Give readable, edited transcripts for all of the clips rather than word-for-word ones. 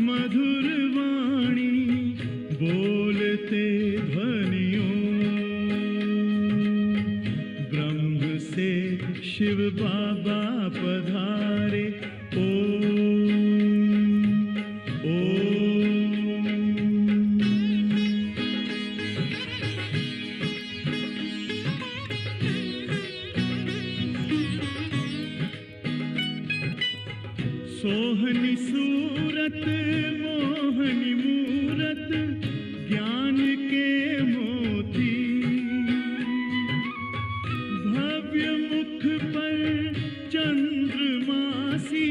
मधुर वाणी बोलते ध्वनियों, ब्रह्म से शिव बाबा पधारे। सोहनी सूरत मोहनी मूरत ज्ञान के मोती, भव्य मुख पर चंद्रमासी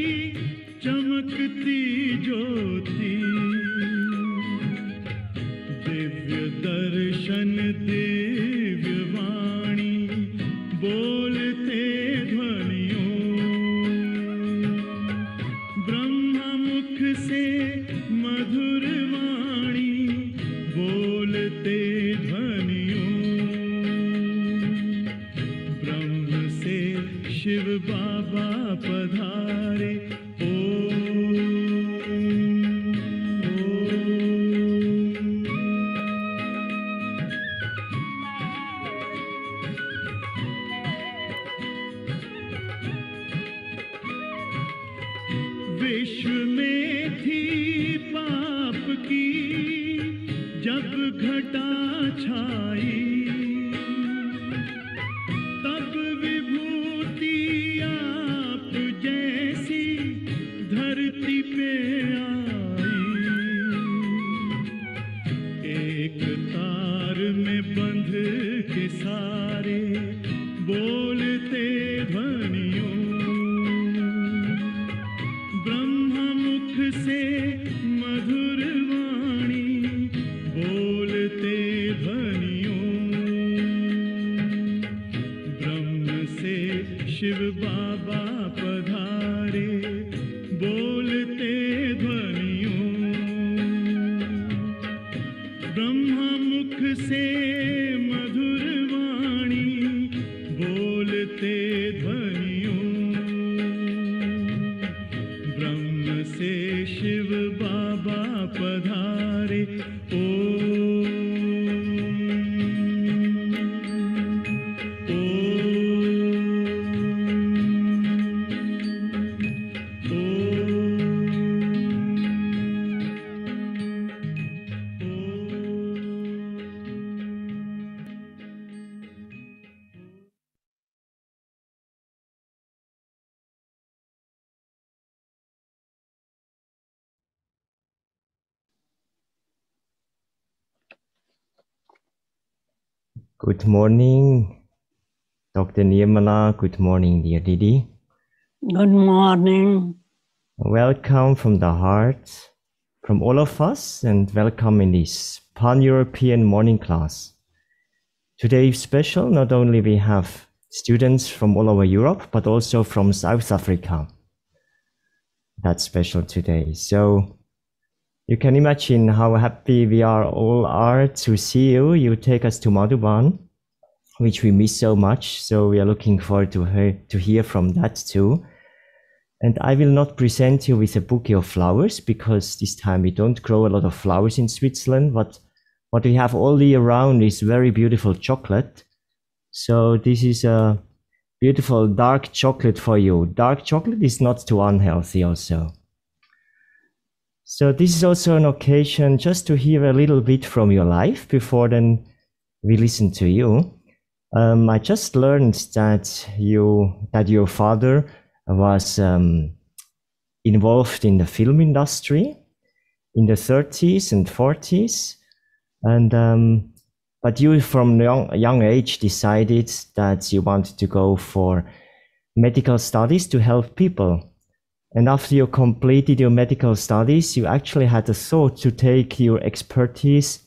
चमकती ज्योति, दिव्य दर्शन दिव्य वाणी बोलते ध्वनियों, ब्रह्मा मुख से मधुर वाणी बोलते ध्वनियों, ब्रह्म से शिव बाबा पधारे। विश्व में थी पाप की जब घटा छाई, तब विभूति आप जैसी धरती पे आई, एक तार में बंध के सारे बोलते ध्वनियों, ब्रह्मा मुख से मधुर वाणी बोलते ध्वनियों, ब्रह्म से शिव बाबा पधारे बोलते ध्वनियों, ब्रह्मा मुख से मधुर वाणी बोलते ध्वनियों, ब्रह्म से शिव बाबा पधारे। Good morning, Dr. Nirmala. Good morning, dear Didi. Good morning. Welcome from the heart, from all of us, and welcome in this Pan-European morning class. Today is special. Not only we have students from all over Europe, but also from South Africa. That's special today. So you can imagine how happy we all are to see you. You take us to Madhuban, which we miss so much. So we are looking forward to hear from that too. And I will not present you with a bouquet of flowers, because this time we don't grow a lot of flowers in Switzerland. But what we have all year round is very beautiful chocolate. So this is a beautiful dark chocolate for you. Dark chocolate is not too unhealthy also. So this is also an occasion just to hear a little bit from your life before then we listen to you. I just learned that your father was involved in the film industry in the 30s and 40s, and but you from young age decided that you wanted to go for medical studies to help people. And after you completed your medical studies, you actually had a thought to take your expertise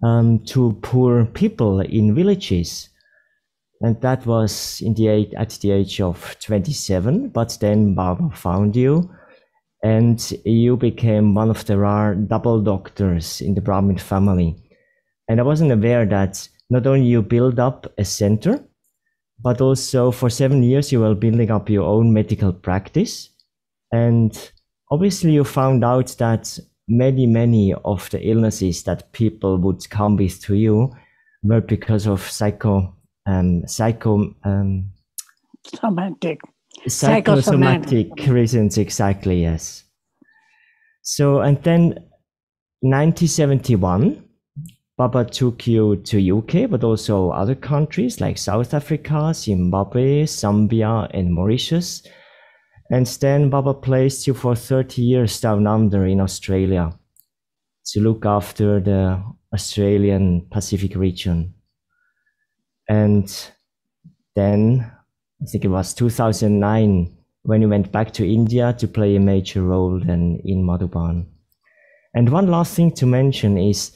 to poor people in villages. And that was at the age of 27. But then Baba found you, and you became one of the rare double doctors in the Brahmin family. And I wasn't aware that not only you build up a center, but also for 7 years you were building up your own medical practice. And obviously you found out that many of the illnesses that people would come with to you were because of Somatic. psychosomatic reasons, exactly, yes. So, and then 1971, Baba took you to UK, but also other countries like South Africa, Zimbabwe, Zambia, and Mauritius. And then Baba placed you for 30 years down under in Australia to look after the Australian Pacific region. And then, I think it was 2009, when you went back to India to play a major role then in Madhuban. And one last thing to mention is,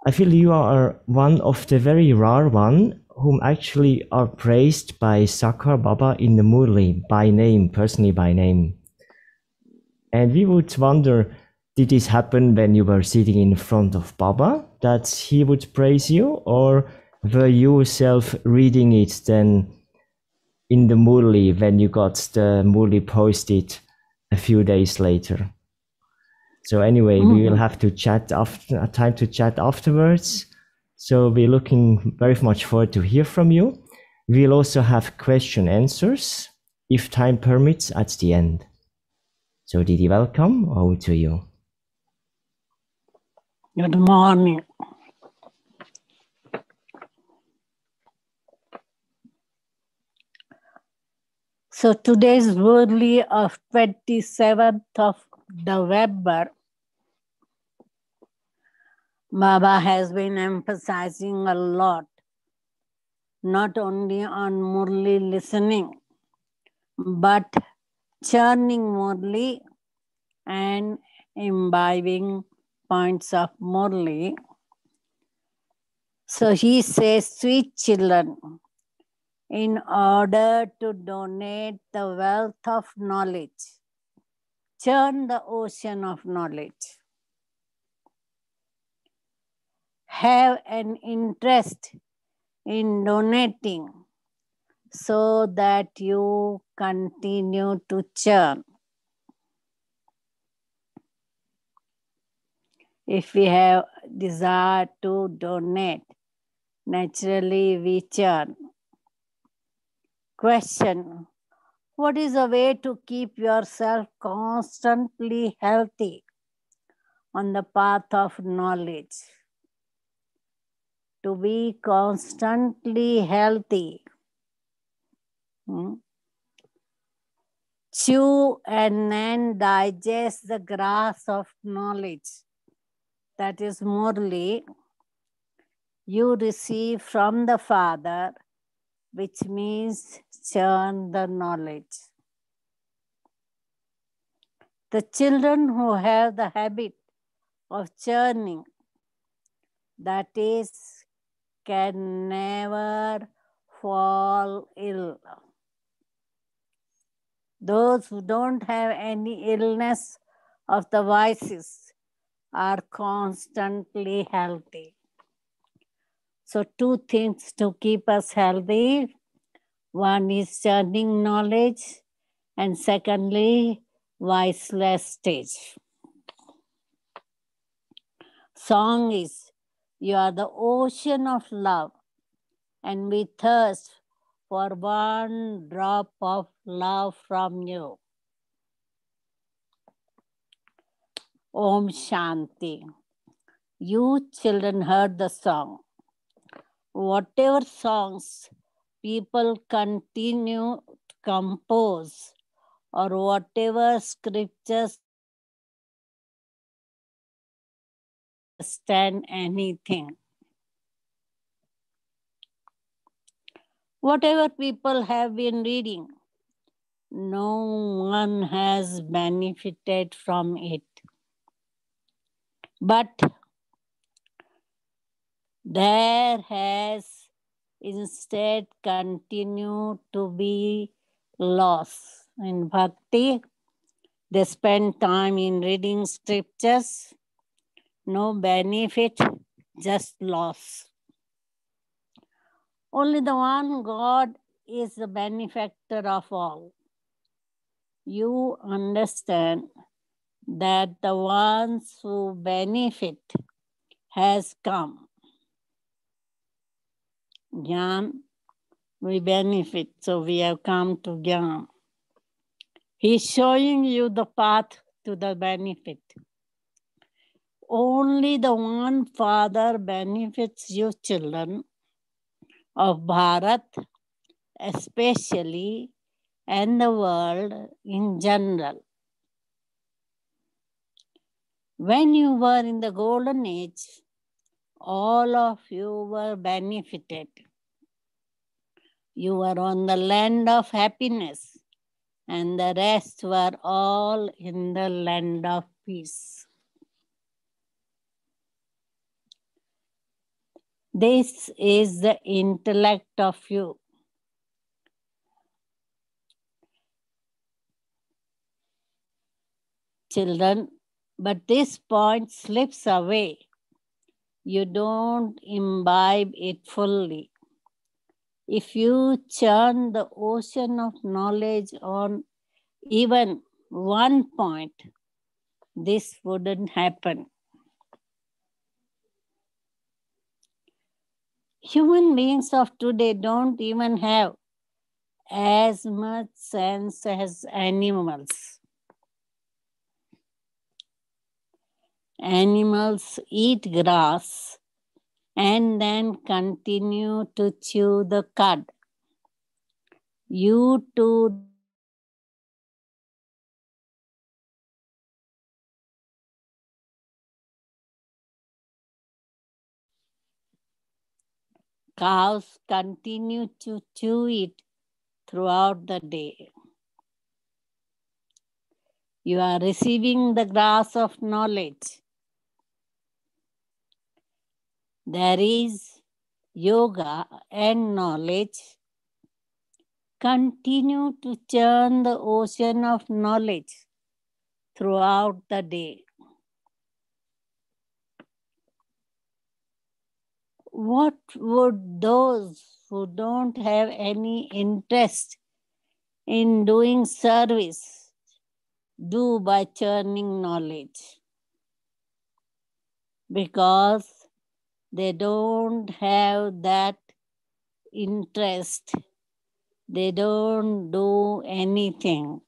I feel you are one of the very rare one whom actually are praised by Sakar Baba in the Murli by name, personally by name. And we would wonder, did this happen when you were sitting in front of Baba, that he would praise you, or were you yourself reading it then in the Murli when you got the Murli posted a few days later? So anyway, we will have to chat after time to chat afterwards. So we're looking very much forward to hear from you. We'll also have question answers, if time permits, at the end. So Didi, welcome. Over to you. Good morning. So today's Murli of 27th of November, Baba has been emphasizing a lot, not only on Murli listening, but churning Murli and imbibing points of Murli. So he says, sweet children, in order to donate the wealth of knowledge, churn the ocean of knowledge. Have an interest in donating so that you continue to churn. If we have desire to donate, naturally we churn. Question: what is a way to keep yourself constantly healthy on the path of knowledge? To be constantly healthy, chew and then digest the grass of knowledge. That is Murli you receive from the Father, which means churn the knowledge. The children who have the habit of churning, that is, can never fall ill. Those who don't have any illness of the vices are constantly healthy. So two things to keep us healthy. One is churning knowledge, and secondly, viceless stage. Song is, you are the ocean of love, and we thirst for one drop of love from you. Om Shanti. You children heard the song. Whatever songs people continue to compose, or whatever scriptures understand anything. Whatever people have been reading, no one has benefited from it. But there has instead continued to be loss. In bhakti, they spend time in reading scriptures, no benefit, just loss. Only the one God is the benefactor of all. You understand that the ones who benefit has come. Jnana, we benefit, so we have come to Jnana. He's showing you the path to the benefit. Only the one Father benefits you children of Bharat, especially, and the world in general. When you were in the golden age, all of you were benefited. You were on the land of happiness, and the rest were all in the land of peace. This is the intellect of you. Children, but this point slips away. You don't imbibe it fully. If you churn the ocean of knowledge on even one point, this wouldn't happen. Human beings of today don't even have as much sense as animals. Animals eat grass and then continue to chew the cud. You too cows continue to chew it throughout the day. You are receiving the grass of knowledge. There is yoga and knowledge. Continue to churn the ocean of knowledge throughout the day. What would those who don't have any interest in doing service do by churning knowledge? Because they don't have that interest, they don't do anything.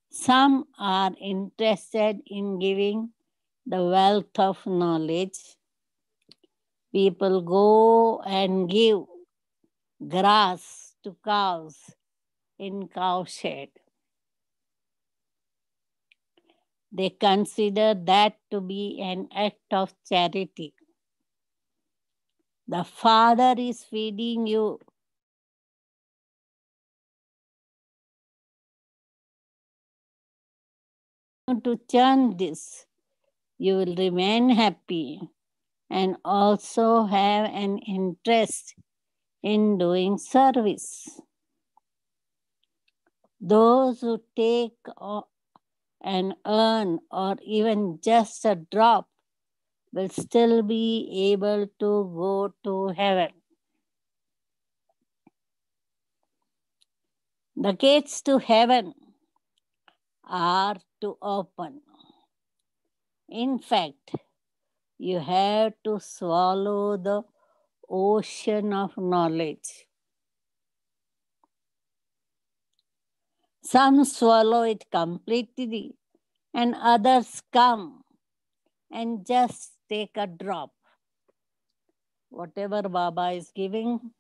Some are interested in giving the wealth of knowledge. People go and give grass to cows in cowshed. They consider that to be an act of charity. The Father is feeding you. To churn this, you will remain happy and also have an interest in doing service. Those who take and earn or even just a drop will still be able to go to heaven. The gates to heaven are to open. In fact, you have to swallow the ocean of knowledge. Some swallow it completely, and others come and just take a drop. Whatever Baba is giving,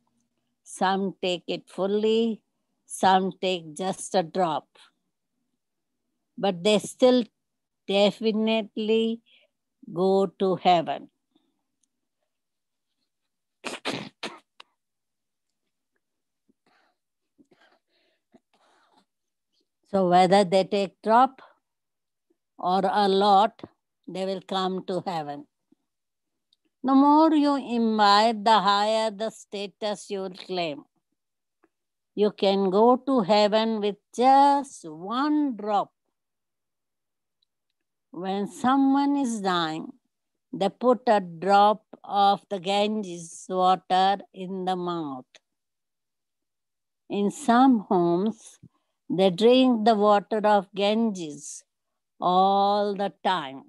some take it fully, some take just a drop. But they still definitely go to heaven. So whether they take drop or a lot, they will come to heaven. The more you imbibe, the higher the status you will claim. You can go to heaven with just one drop. When someone is dying, they put a drop of the Ganges water in the mouth. In some homes, They drink the water of Ganges all the time.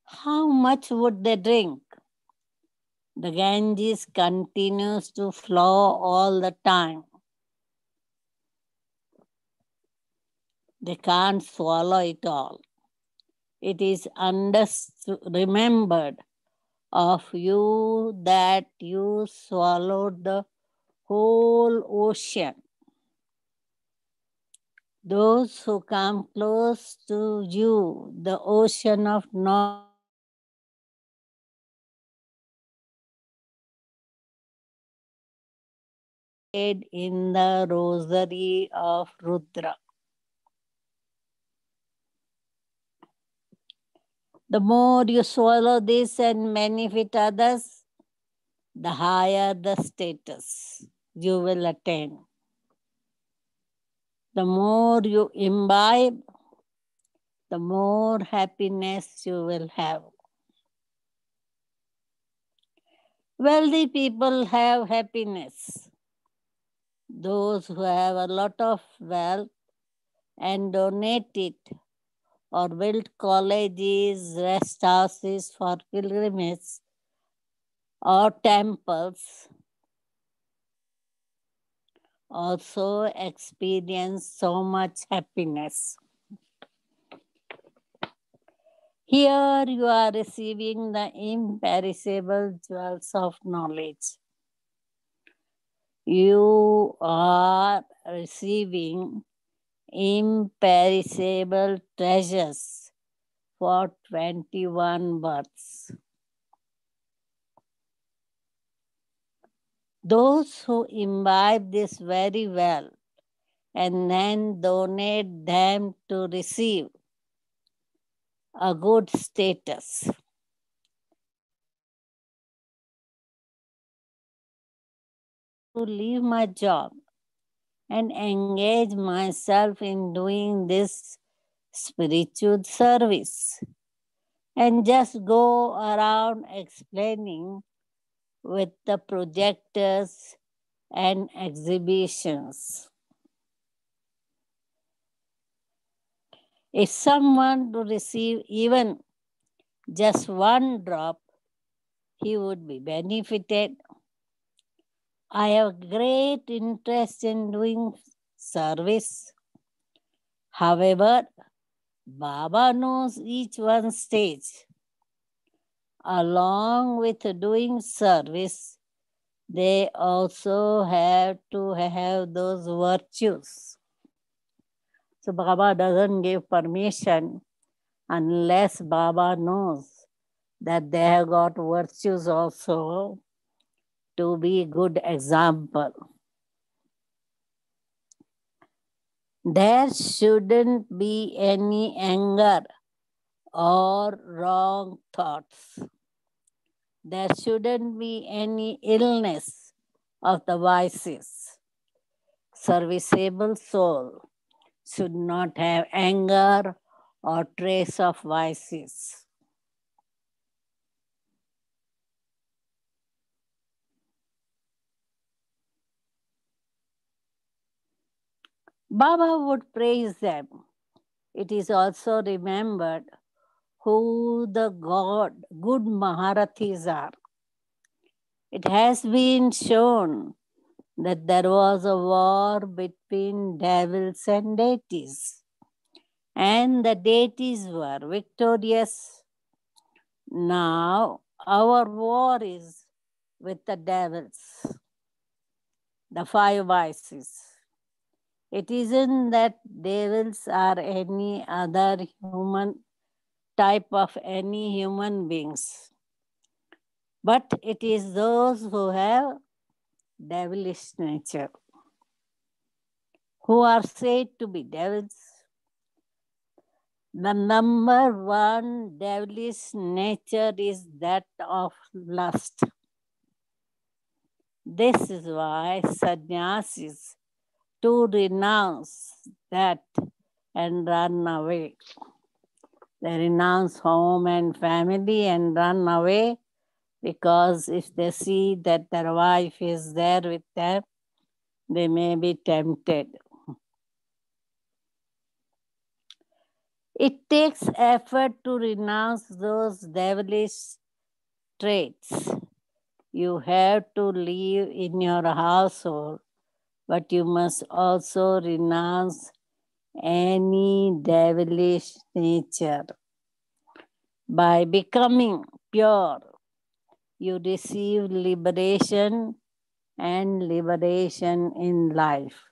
How much would they drink? The Ganges continues to flow all the time. They can't swallow it all. It is remembered of you that you swallowed the whole ocean. Those who come close to you, the ocean of knowledge, in the rosary of Rudra. The more you swallow this and benefit others, the higher the status you will attain. The more you imbibe, the more happiness you will have. Wealthy people have happiness. Those who have a lot of wealth and donate it or build colleges, rest houses for pilgrimages or temples also experience so much happiness. Here you are receiving the imperishable jewels of knowledge. You are receiving imperishable treasures for 21 births. Those who imbibe this very well and then donate them to receive a good status. To leave my job and engage myself in doing this spiritual service and just go around explaining with the projectors and exhibitions. If someone to receive even just one drop, he would be benefited. I have great interest in doing service. However, Baba knows each one's stage. Along with doing service, they also have to have those virtues. So Baba doesn't give permission unless Baba knows that they have got virtues also to be good example. There shouldn't be any anger or wrong thoughts. There shouldn't be any illness of the vices. Serviceable soul should not have anger or trace of vices. Baba would praise them. It is also remembered who the good Maharathis are. It has been shown that there was a war between devils and deities, and the deities were victorious. Now our war is with the devils, the five vices. It isn't that devils are any other human type of any human beings, but it is those who have devilish nature, who are said to be devils. The number one devilish nature is that of lust. This is why sannyasis to renounce that and run away. They renounce home and family and run away because if they see that their wife is there with them, they may be tempted. It takes effort to renounce those devilish traits. You have to live in your household, but you must also renounce any devilish nature. By becoming pure, you receive liberation and liberation in life.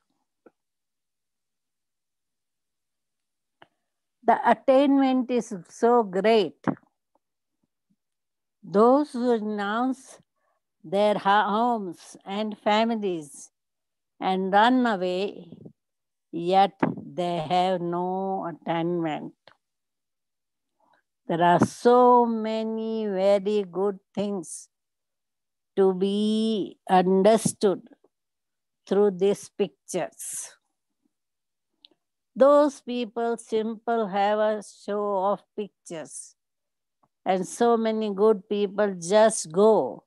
The attainment is so great. Those who renounce their homes and families and run away, yet they have no attainment. There are so many very good things to be understood through these pictures. Those people simple have a show of pictures, and so many good people just go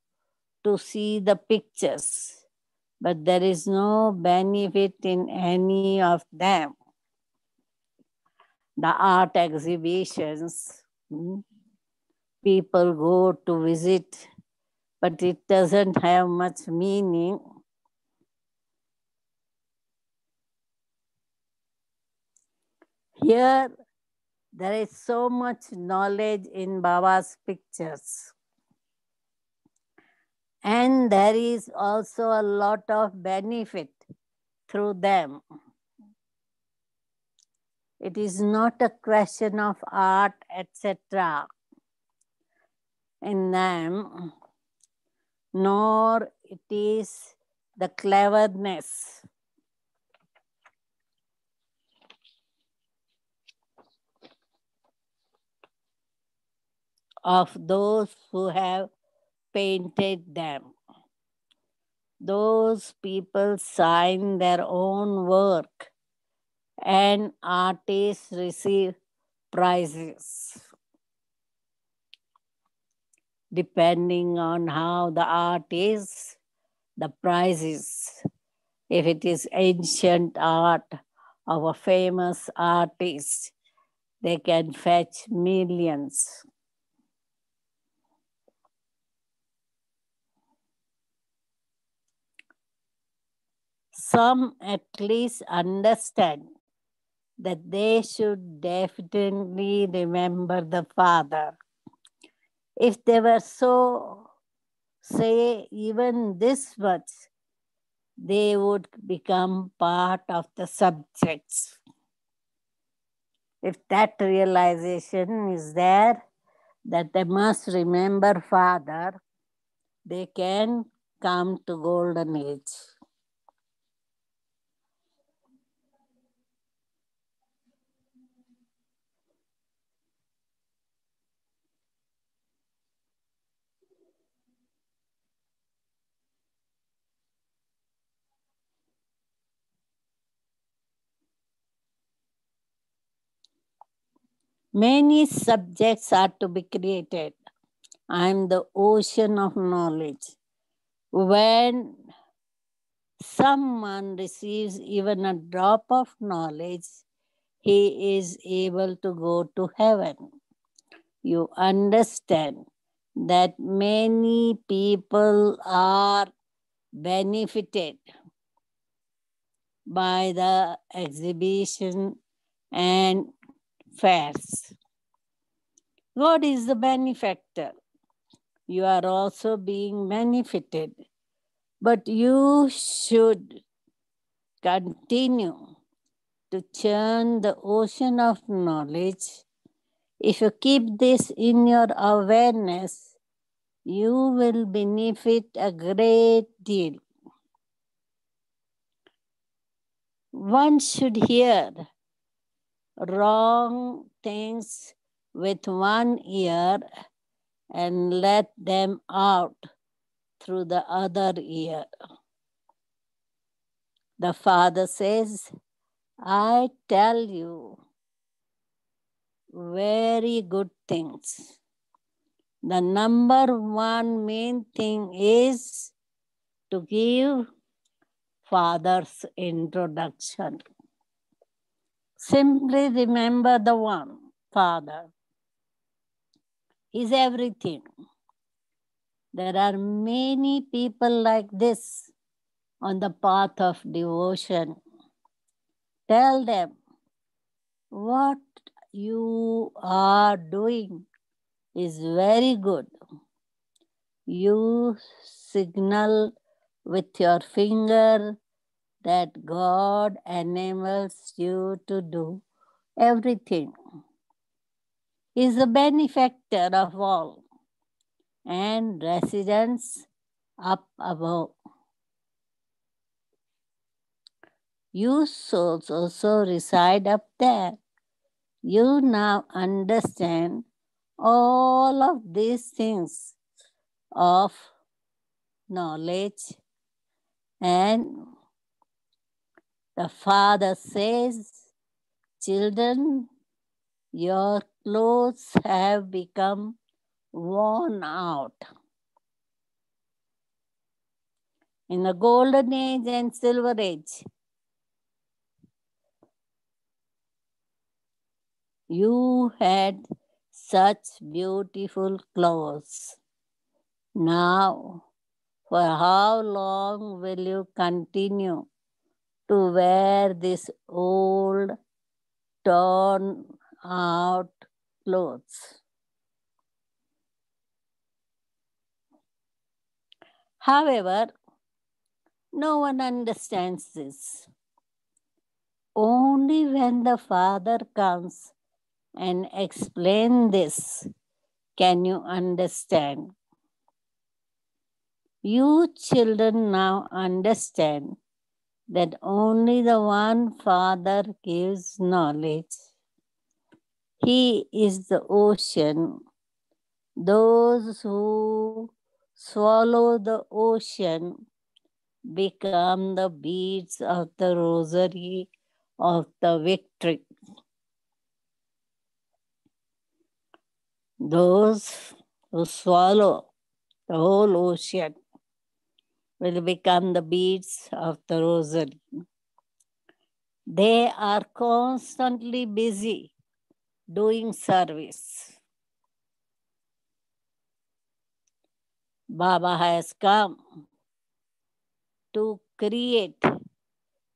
to see the pictures, but there is no benefit in any of them. The art exhibitions, people go to visit, but it doesn't have much meaning. Here, there is so much knowledge in Baba's pictures. And there is also a lot of benefit through them. It is not a question of art, etc. in them, nor it is the cleverness. Of those who have painted them. Those people sign their own work and artists receive prizes. Depending on how the art is, the prizes. If it is ancient art of a famous artist, they can fetch millions. Some at least understand that they should definitely remember the Father. If they were so, say, even this much, they would become part of the subjects. If that realization is there, that they must remember Father, they can come to golden age. Many subjects are to be created. I am the ocean of knowledge. When someone receives even a drop of knowledge, he is able to go to heaven. You understand that many people are benefited by the exhibition and fairs. God is the benefactor. You are also being benefited. But you should continue to churn the ocean of knowledge. If you keep this in your awareness, you will benefit a great deal. One should hear wrong things with one ear and let them out through the other ear. The Father says, I tell you very good things. The number one main thing is to give Father's introduction. Simply remember the one, Father is everything. There are many people like this on the path of devotion. Tell them what you are doing is very good. You signal with your finger that God enables you to do everything. He is the benefactor of all and residents up above. You souls also reside up there. You now understand all of these things of knowledge, and the Father says, children, your clothes have become worn out. In the golden age and silver age, you had such beautiful clothes. Now, for how long will you continue to wear this old, torn out clothes? However, no one understands this. Only when the Father comes and explains this can you understand. You children now understand that only the one Father gives knowledge. He is the ocean. Those who swallow the ocean become the beads of the rosary of the victory. Those who swallow the whole ocean will become the beads of the rosary. They are constantly busy doing service. Baba has come to create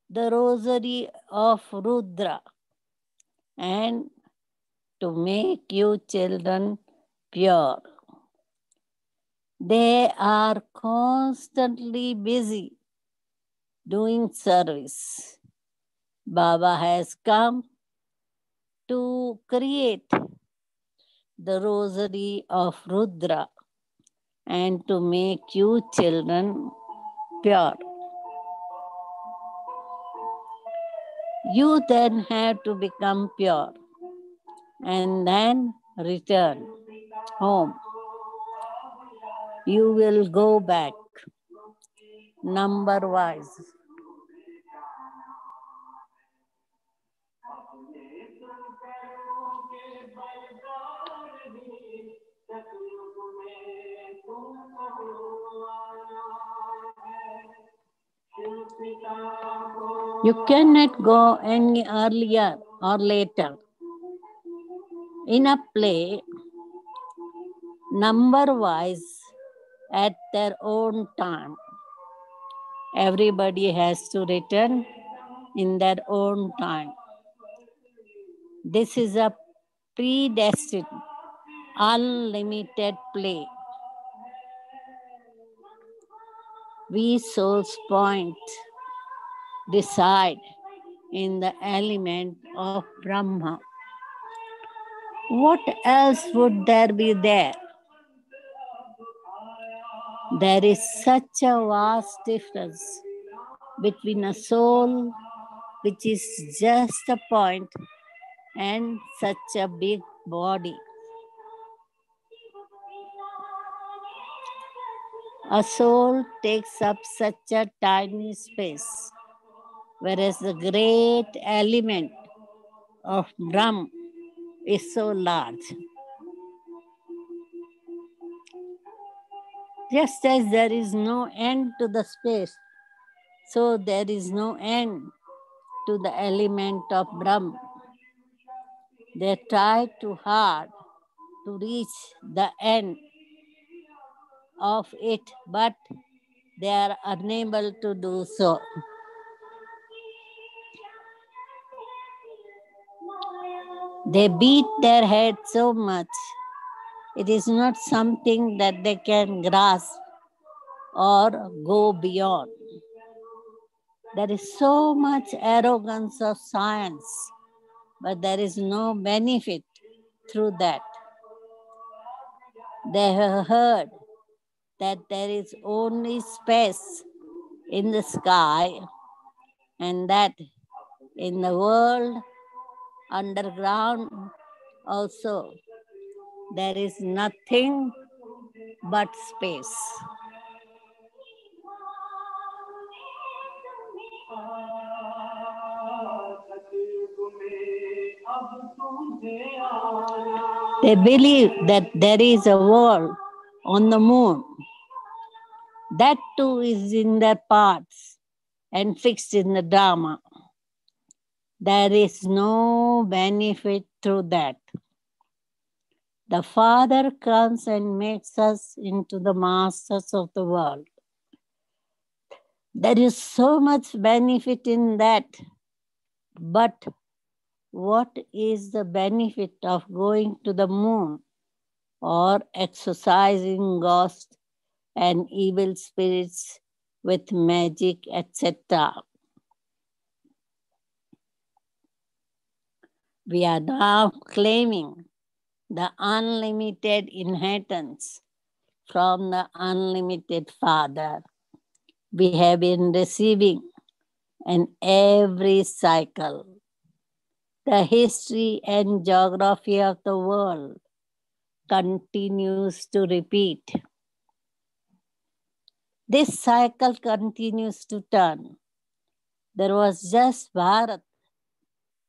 the rosary of Rudra and to make you children pure. They are constantly busy doing service. Baba has come to create the rosary of Rudra and to make you children pure. You then have to become pure and then return home. You will go back number wise. You cannot go any earlier or later. In a play, number wise, at their own time, everybody has to return in their own time. This is a predestined, unlimited play. We souls point, decide in the element of Brahma. What else would there be there? There is such a vast difference between a soul which is just a point and such a big body. A soul takes up such a tiny space, whereas the great element of Brahm is so large. Just as there is no end to the space, so there is no end to the element of Brahm. They try too hard to reach the end of it, but they are unable to do so. They beat their head so much, it is not something that they can grasp or go beyond. There is so much arrogance of science, but there is no benefit through that. They have heard that there is only space in the sky and that in the world underground also there is nothing but space. They believe that there is a world on the moon. That too is in their parts and fixed in the Dharma. There is no benefit through that. The Father comes and makes us into the masters of the world. There is so much benefit in that, but what is the benefit of going to the moon or exorcising ghosts and evil spirits with magic, etc.? We are now claiming the unlimited inheritance from the unlimited Father. We have been receiving in every cycle. The history and geography of the world continues to repeat. This cycle continues to turn. There was just Bharat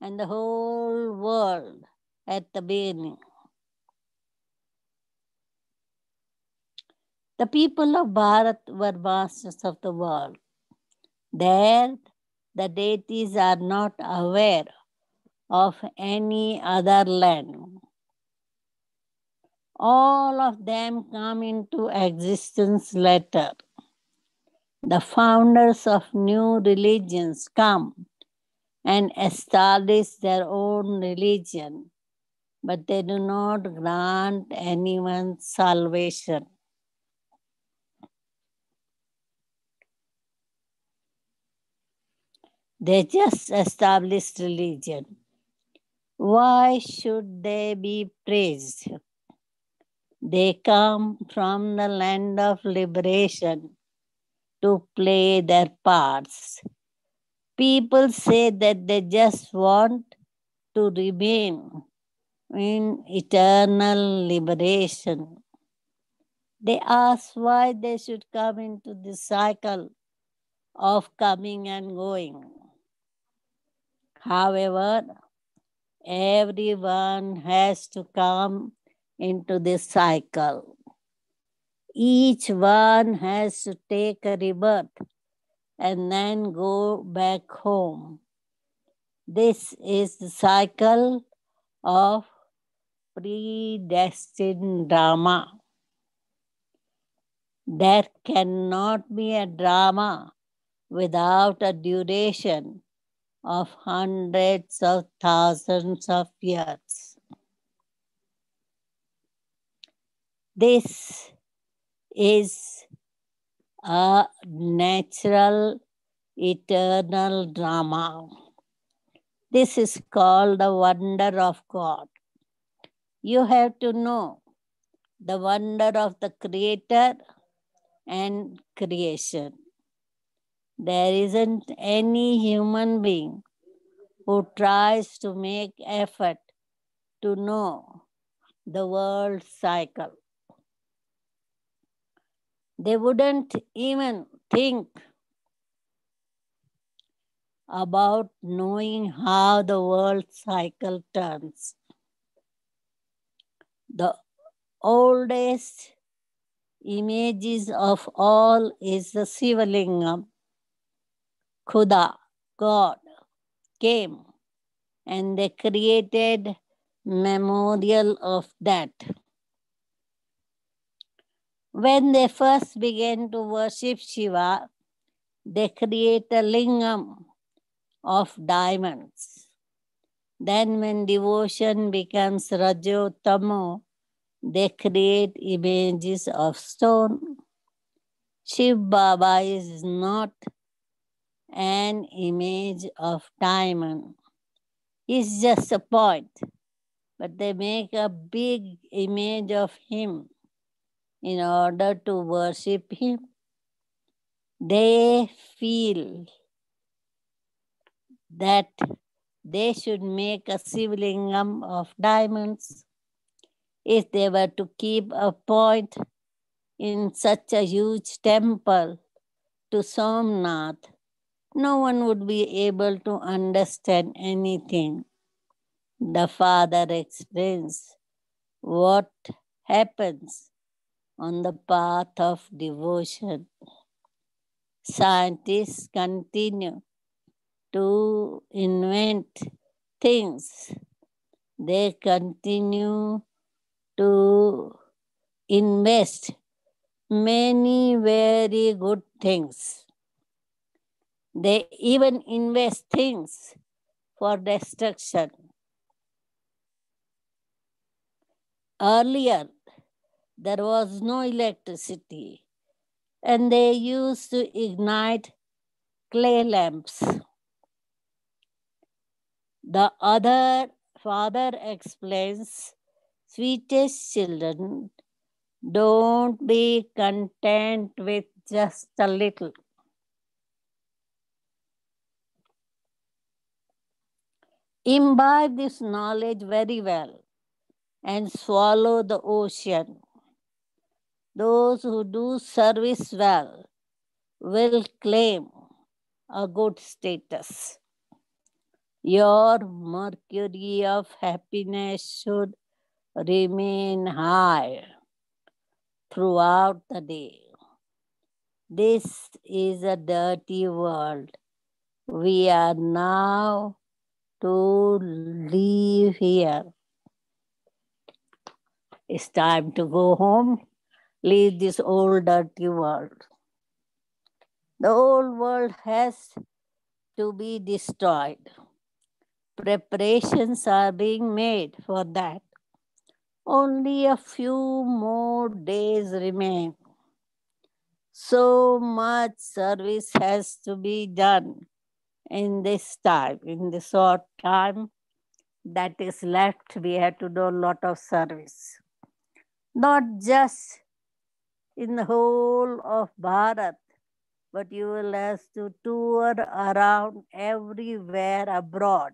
and the whole world at the beginning. The people of Bharat were masters of the world. There, the deities are not aware of any other land. All of them come into existence later. The founders of new religions come and establish their own religion, but they do not grant anyone salvation. They just established religion. Why should they be praised? They come from the land of liberation to play their parts. People say that they just want to remain in eternal liberation. They ask why they should come into this cycle of coming and going. However, everyone has to come into this cycle. Each one has to take a rebirth and then go back home. This is the cycle of predestined drama. There cannot be a drama without a duration of hundreds of thousands of years. This is a natural, eternal drama. This is called the wonder of God. You have to know the wonder of the Creator and creation. There isn't any human being who tries to make effort to know the world cycle. They wouldn't even think about knowing how the world cycle turns. The oldest images of all is the Sivalingam. Khuda, God, came and they created memorial of that. When they first began to worship Shiva, they create a lingam of diamonds. Then when devotion becomes Rajotamo, they create images of stone. Shiv Baba is not an image of diamond. He's just a point. But they make a big image of him in order to worship him. They feel that they should make a Sivlingam of diamonds. If they were to keep a point in such a huge temple to Somnath, no one would be able to understand anything. The father explains what happens on the path of devotion. Scientists continue to invent things. They continue to invest many very good things. They even invest things for destruction. Earlier, there was no electricity, and they used to ignite clay lamps. The other father explains, sweetest children, don't be content with just a little. Imbibe this knowledge very well and swallow the ocean. Those who do service well will claim a good status. Your mercury of happiness should remain high throughout the day. This is a dirty world. We are now to leave here. It's time to go home, leave this old dirty world. The old world has to be destroyed. Preparations are being made for that. Only a few more days remain. So much service has to be done in this time, in the short time that is left. We have to do a lot of service. Not just in the whole of Bharat, but you will have to tour around everywhere abroad.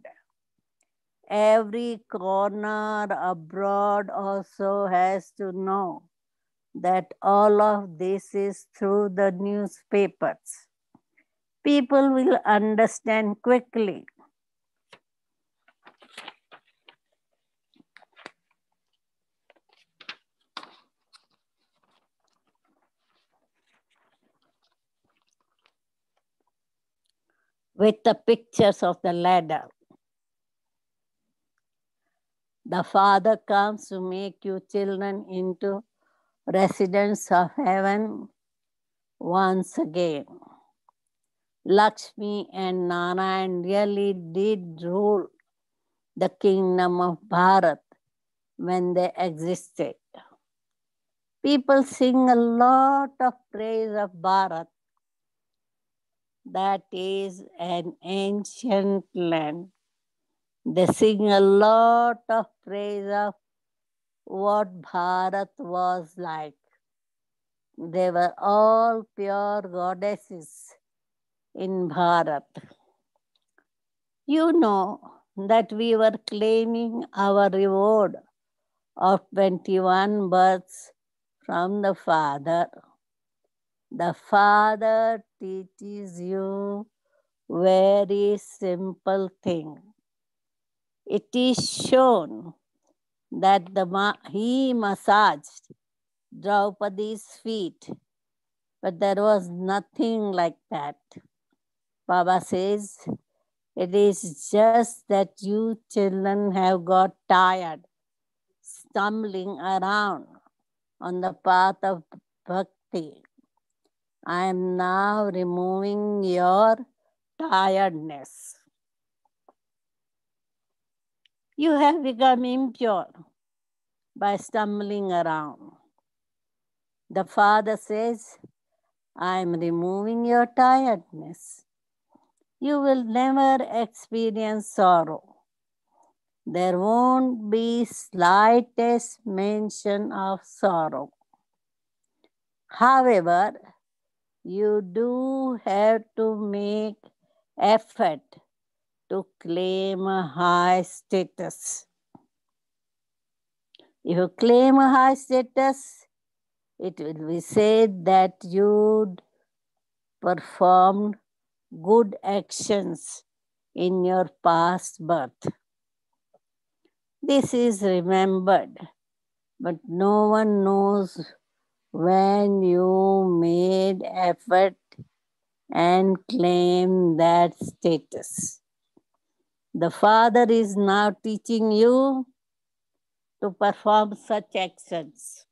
Every corner abroad also has to know that all of this is through the newspapers. People will understand quickly. With the pictures of the ladder. The Father comes to make you children into residents of heaven once again. Lakshmi and Narayan really did rule the kingdom of Bharat when they existed. People sing a lot of praise of Bharat. That is an ancient land. They sing a lot of praise of what Bharat was like. They were all pure goddesses in Bharat. You know that we were claiming our reward of 21 births from the Father. The Father teaches you very simple thing. It is shown that he massaged Draupadi's feet. But there was nothing like that. Baba says, it is just that you children have got tired, stumbling around on the path of bhakti. I am now removing your tiredness. You have become impure by stumbling around. The Father says, I am removing your tiredness. You will never experience sorrow. There won't be slightest mention of sorrow. However, you do have to make effort to claim a high status. If you claim a high status, it will be said that you performed good actions in your past birth. This is remembered, but no one knows when you made effort and claim that status. The Father is now teaching you to perform such actions.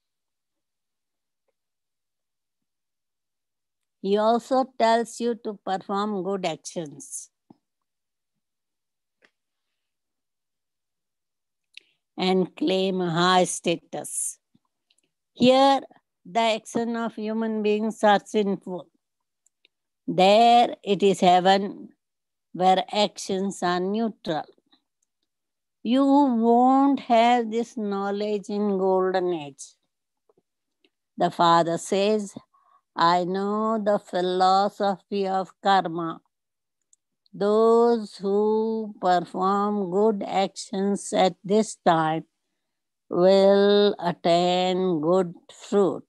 He also tells you to perform good actions and claim a high status. Here, the actions of human beings are sinful. There, it is heaven where actions are neutral. You won't have this knowledge in golden age. The Father says, I know the philosophy of karma. Those who perform good actions at this time will attain good fruit.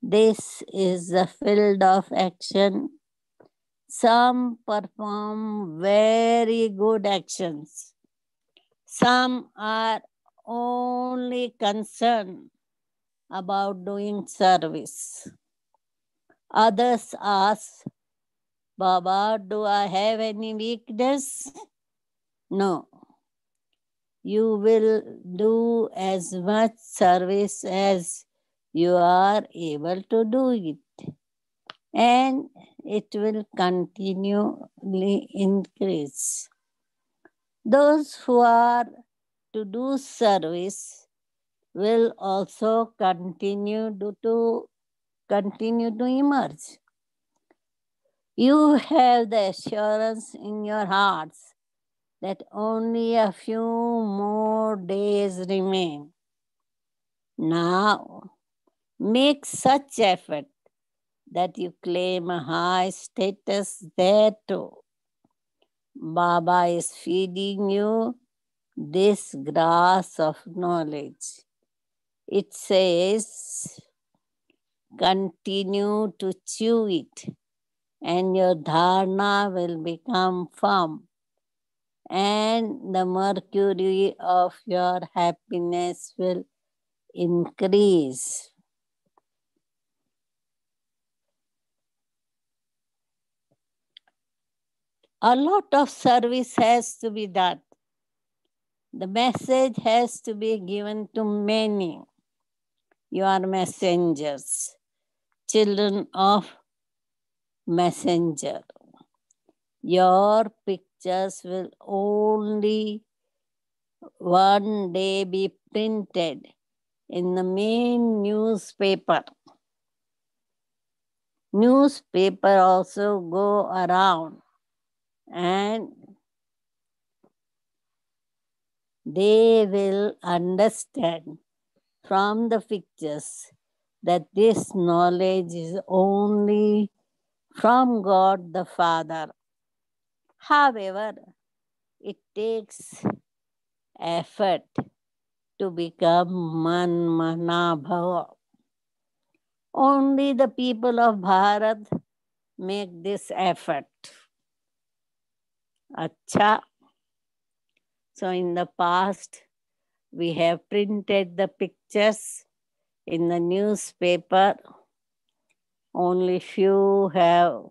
This is the field of action. Some perform very good actions. Some are only concerned about doing service. Others ask, Baba, do I have any weakness? No. You will do as much service as you are able to do it. And it will continually increase. Those who are to do service will also continue to emerge. You have the assurance in your hearts that only a few more days remain. Now, make such effort that you claim a high status there too. Baba is feeding you this grass of knowledge. It says, continue to chew it, and your dharana will become firm, and the mercury of your happiness will increase. A lot of service has to be done. The message has to be given to many. You are messengers, children of messenger. Your pictures will only one day be printed in the main newspaper. Newspaper also go around and they will understand from the pictures that this knowledge is only from God the Father. However, it takes effort to become Manmanabhava. Only the people of Bharat make this effort. Acha. So in the past, we have printed the pictures in the newspaper. Only few have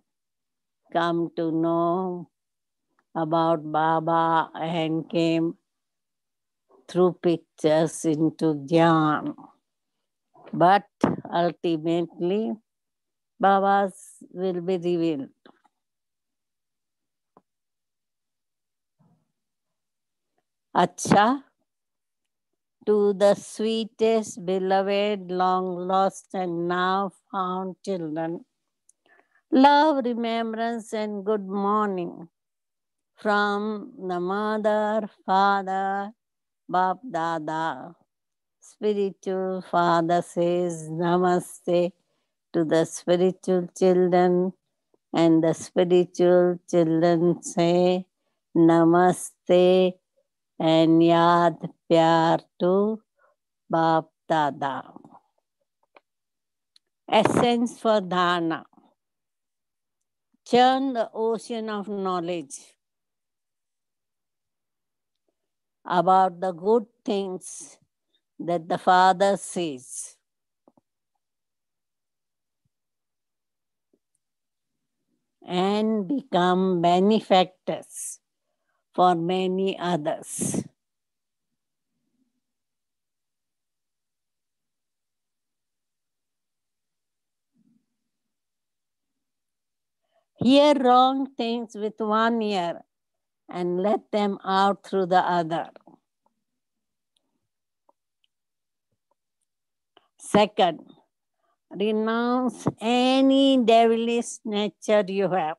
come to know about Baba and came through pictures into Dhyan. But ultimately, Baba's will be revealed. Acha, to the sweetest, beloved, long lost and now found children, love, remembrance, and good morning from the mother, father, Bap Dada. Spiritual father says namaste to the spiritual children, and the spiritual children say namaste and yaad pyar to Bap Dada. Essence for dharna. Churn the ocean of knowledge about the good things that the Father says. And become benefactors for many others. Hear wrong things with one ear and let them out through the other. Second, renounce any devilish nature you have.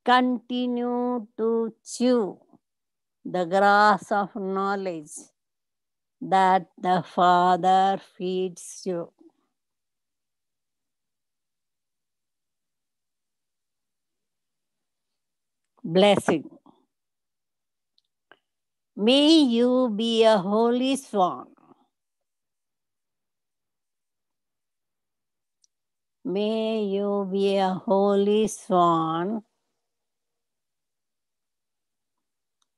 Continue to chew the grass of knowledge that the Father feeds you. Blessing. May you be a holy swan. May you be a holy swan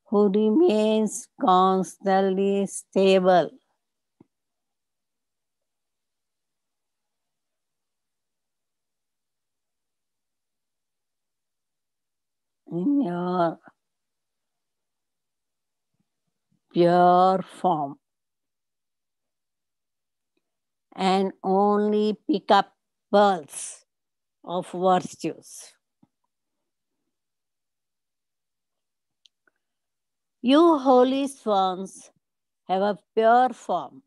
who remains constantly stable. In your pure form and only pick up pearls of virtues. You holy swans have a pure form,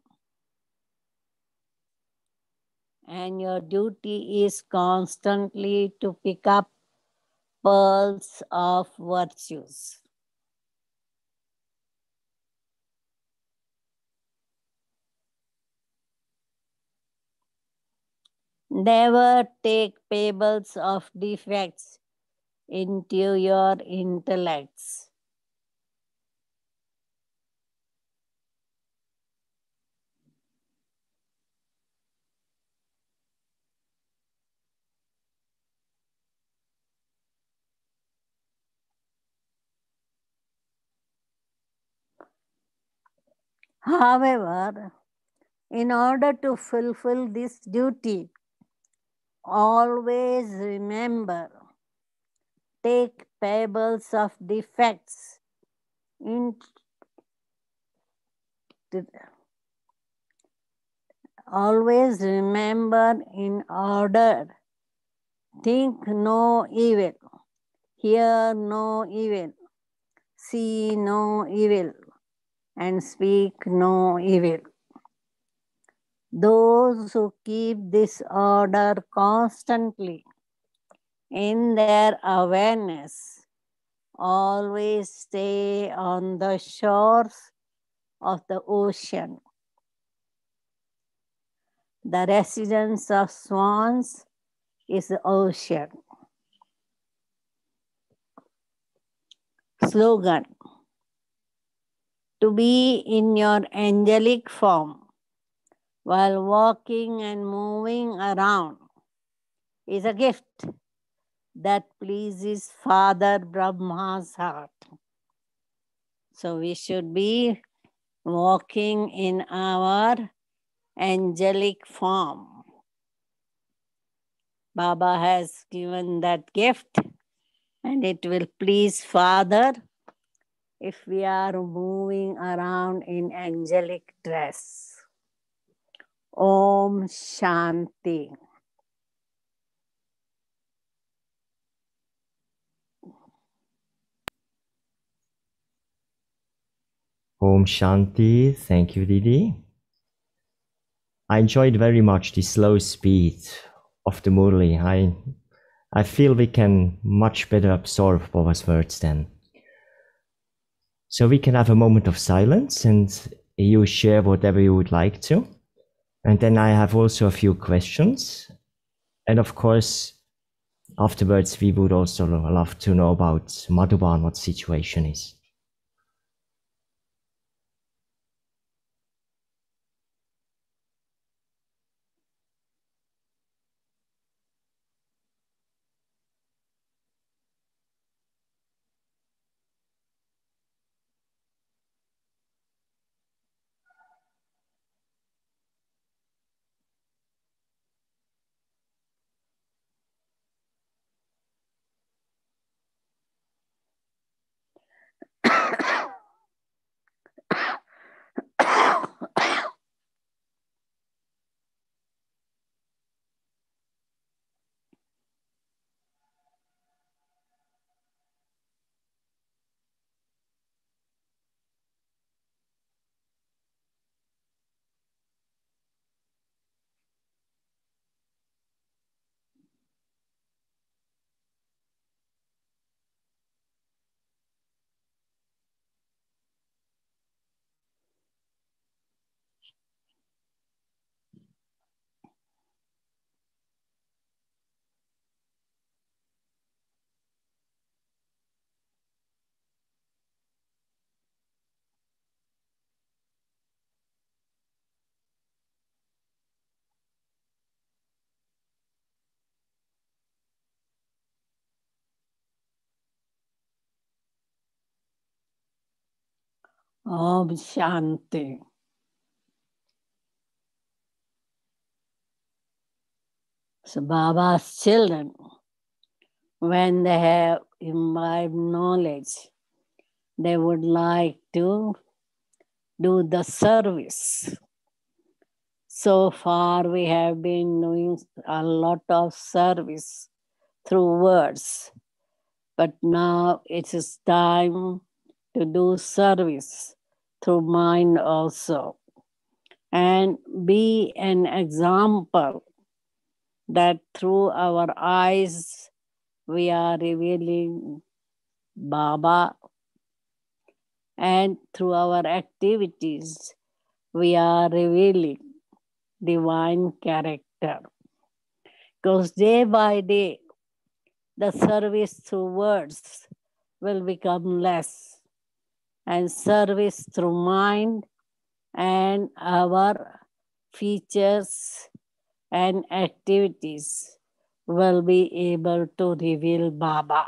and your duty is constantly to pick up pearls of virtues. Never take pebbles of defects into your intellects. However, in order to fulfill this duty, always remember, take pebbles of defects into always remember, in order, think no evil, hear no evil, see no evil, and speak no evil. Those who keep this order constantly in their awareness always stay on the shores of the ocean. The residence of swans is the ocean. Slogan: to be in your angelic form while walking and moving around is a gift that pleases Father Brahma's heart. So we should be walking in our angelic form. Baba has given that gift, and it will please Father if we are moving around in angelic dress. Om Shanti. Om Shanti. Thank you, Didi. I enjoyed very much the slow speed of the Murli. I feel we can much better absorb Baba's words then. So we can have a moment of silence and you share whatever you would like to. And then I have also a few questions. And of course, afterwards, we would also love to know about Madhuban, what the situation is. Om Shanti. So Baba's children, when they have imbibed knowledge, they would like to do the service. So far we have been doing a lot of service through words, but now it is time to do service through mind also, and be an example that through our eyes we are revealing Baba, and through our activities we are revealing divine character. Because day by day the service through words will become less, and service through mind and our features and activities will be able to reveal Baba.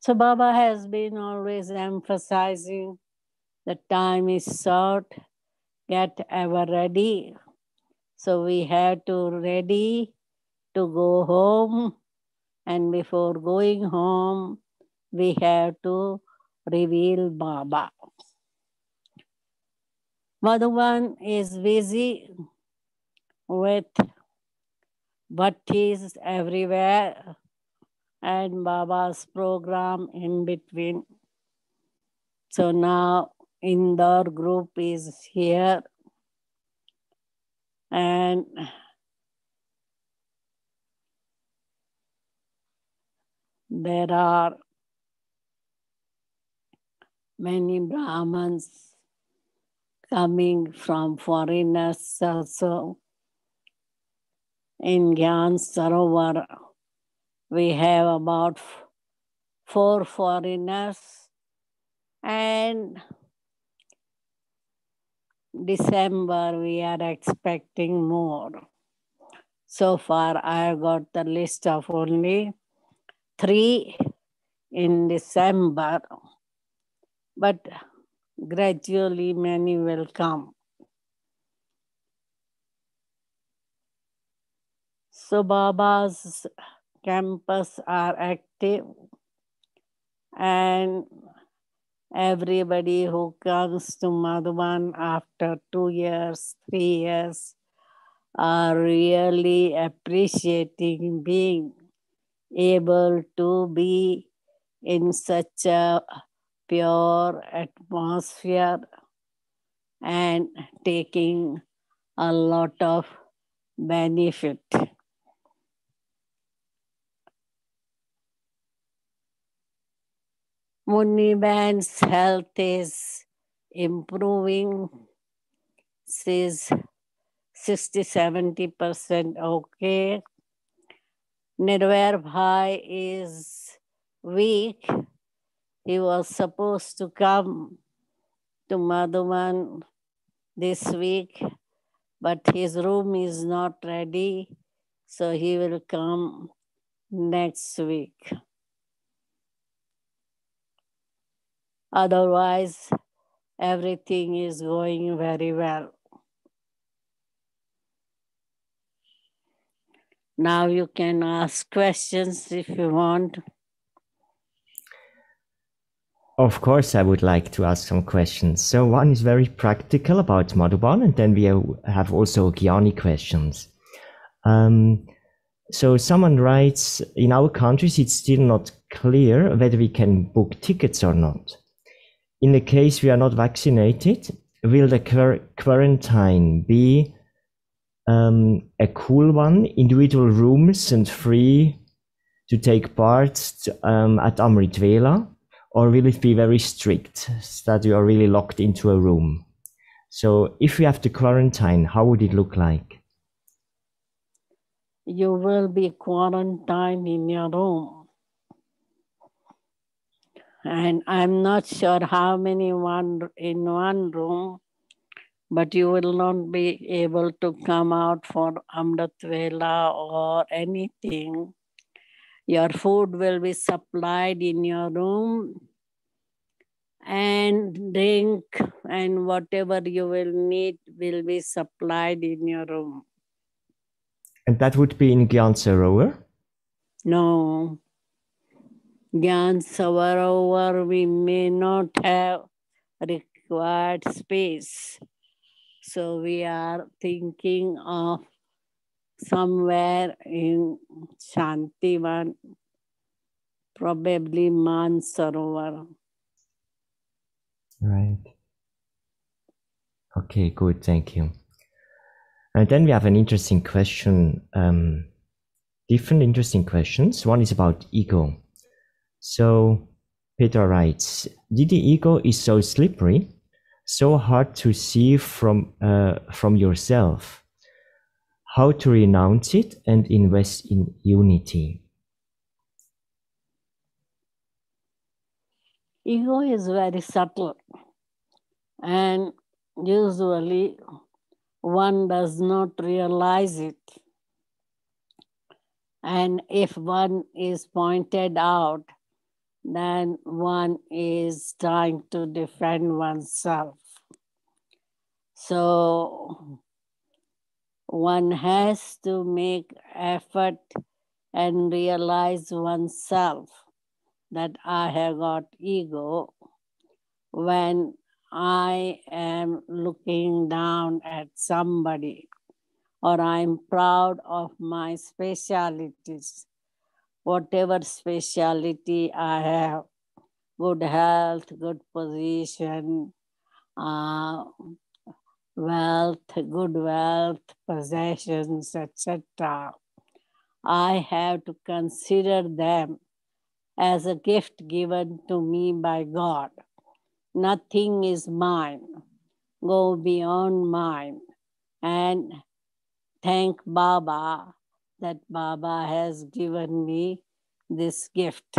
So Baba has been always emphasizing the time is short, get ever ready. So we have to ready to go home, and before going home, we have to reveal Baba. Madhuban is busy with bhattis everywhere and Baba's program in between. So now Indore group is here, and there are many Brahmins coming from foreigners also. In Gyan Sarovar, we have about 4 foreigners, and December we are expecting more. So far I have got the list of only 3 in December, but gradually many will come. So Baba's campus are active, and everybody who comes to Madhuban after 2 years, 3 years are really appreciating being able to be in such a pure atmosphere and taking a lot of benefit. Muniban's health is improving. She's 60-70% okay. Nirvair Bhai is weak. He was supposed to come to Madhuban this week, but his room is not ready, so he will come next week. Otherwise, everything is going very well. Now you can ask questions if you want. Of course, I would like to ask some questions. So one is very practical about Madhuban, and then we have also Gyani questions. So someone writes, in our countries, it's still not clear whether we can book tickets or not. In the case we are not vaccinated, will the quarantine be a cool one, individual rooms and free to take part at Amrit Vela? Or will it be very strict, so that you are really locked into a room? So if we have to quarantine, how would it look like? You will be quarantined in your room. And I'm not sure how many in one room, but you will not be able to come out for Amrit Vela or anything. Your food will be supplied in your room, and drink and whatever you will need will be supplied in your room. And that would be in Gyan Sarovar? No. Gyan Sarovar, we may not have required space. So we are thinking of somewhere in Shantivan, probably Man Sarovar. Right. Okay, good, thank you. And then we have an interesting question, different interesting questions. One is about ego. So Peter writes, Didi, ego is so slippery, so hard to see from yourself. How to renounce it and invest in unity? Ego is very subtle, and usually one does not realize it. And if one is pointed out, then one is trying to defend oneself. So one has to make effort and realize oneself that I have got ego when I am looking down at somebody, or I'm proud of my specialities, whatever speciality I have, good health, good position, wealth, good wealth, possessions, etc. I have to consider them as a gift given to me by God. Nothing is mine. Go beyond mine and thank Baba that Baba has given me this gift.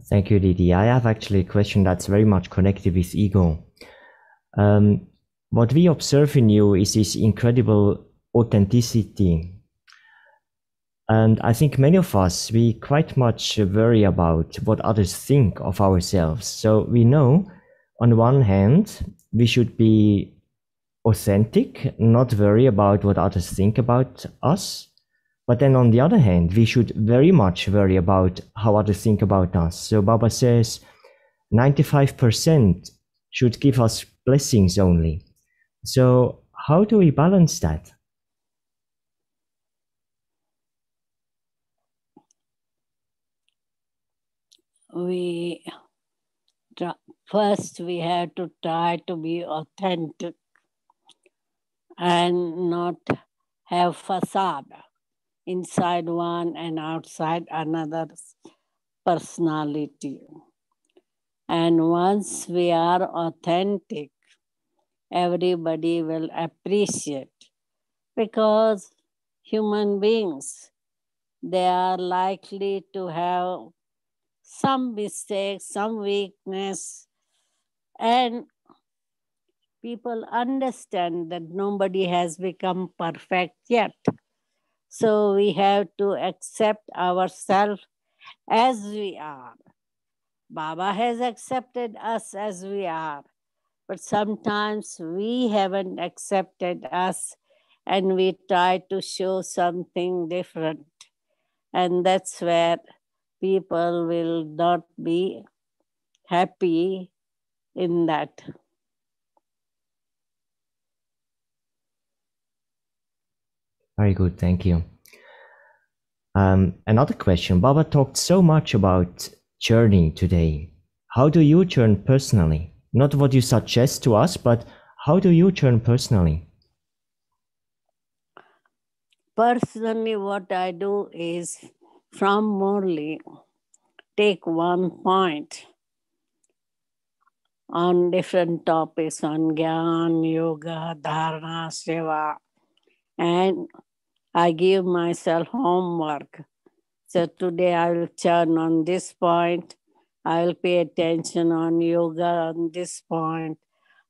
Thank you, Didi. I have actually a question that's very much connected with ego. What we observe in you is this incredible authenticity. And I think many of us, we quite much worry about what others think of ourselves. So we know, on one hand, we should be authentic, not worry about what others think about us. But then on the other hand, we should very much worry about how others think about us. So Baba says 95% should give us blessings only. So how do we balance that? First we have to try to be authentic and not have facade inside one and outside another's personality. And once we are authentic, everybody will appreciate, because human beings, they are likely to have some mistakes, some weakness, and people understand that nobody has become perfect yet. So we have to accept ourselves as we are. Baba has accepted us as we are, but sometimes we haven't accepted us and we try to show something different. And that's where people will not be happy in that. Very good, thank you. Another question. Baba talked so much about journey today. How do you journey personally? Not what you suggest to us, but how do you journey personally? Personally, what I do is from Murli, take one point on different topics on Gyan, Yoga, Dharana, Seva, and I give myself homework. So today I will churn on this point. I will pay attention on yoga on this point.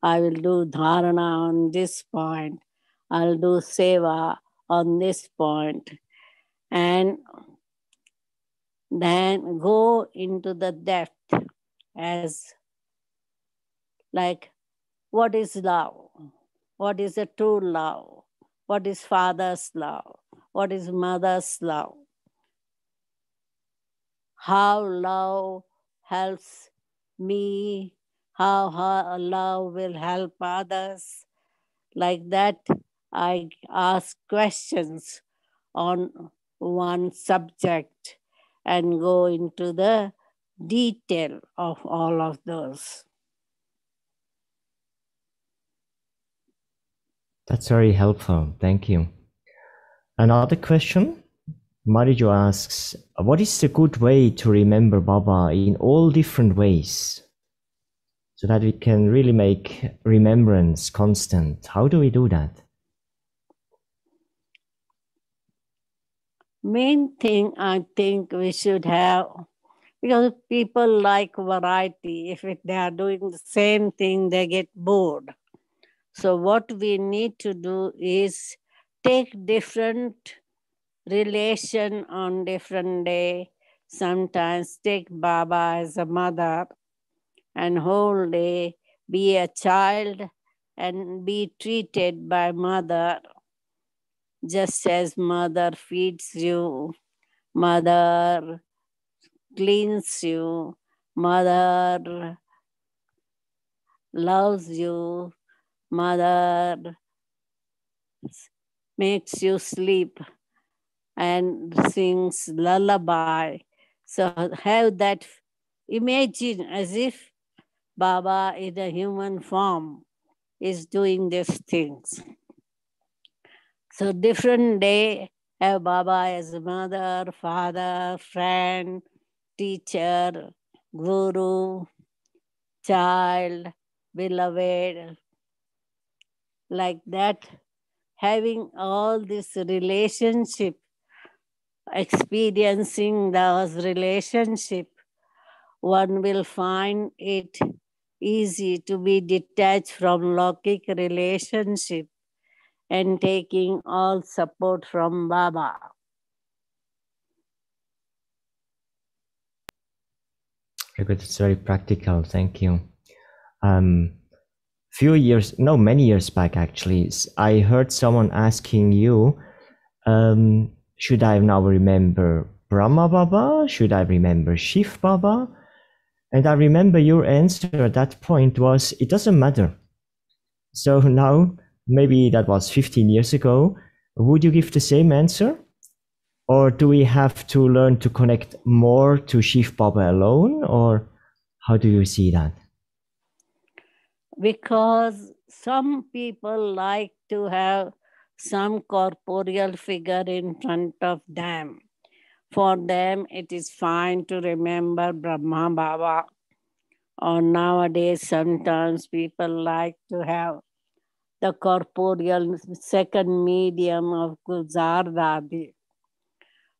I will do dharana on this point. I'll do seva on this point. And then go into the depth as like, what is love? What is a true love? What is father's love? What is mother's love? How love helps me, how her love will help others. Like that, I ask questions on one subject and go into the detail of all of those. That's very helpful. Thank you. Another question. Marijo asks, what is the good way to remember Baba in all different ways so that we can really make remembrance constant? How do we do that? Main thing I think we should have, because people like variety. If they are doing the same thing, they get bored. So what we need to do is take different relation on different day. Sometimes take Baba as a mother and whole day be a child and be treated by mother just as mother feeds you, mother cleans you, mother loves you, mother makes you sleep and sings lullaby. So have that, imagine as if Baba in a human form is doing these things. So different day have Baba as mother, father, friend, teacher, guru, child, beloved, like that, having all this relationship, experiencing those relationship, one will find it easy to be detached from Lokik relationship and taking all support from Baba. Very good. It's very practical. Thank you. many years back actually, I heard someone asking you, should I now remember Brahma Baba? Should I remember Shiv Baba? And I remember your answer at that point was, it doesn't matter. So now, maybe that was 15 years ago, would you give the same answer? Or do we have to learn to connect more to Shiv Baba alone? Or how do you see that? Because some people like to have some corporeal figure in front of them. For them, it is fine to remember Brahma Baba. Or nowadays, sometimes people like to have the corporeal second medium of Gulzar Dadi.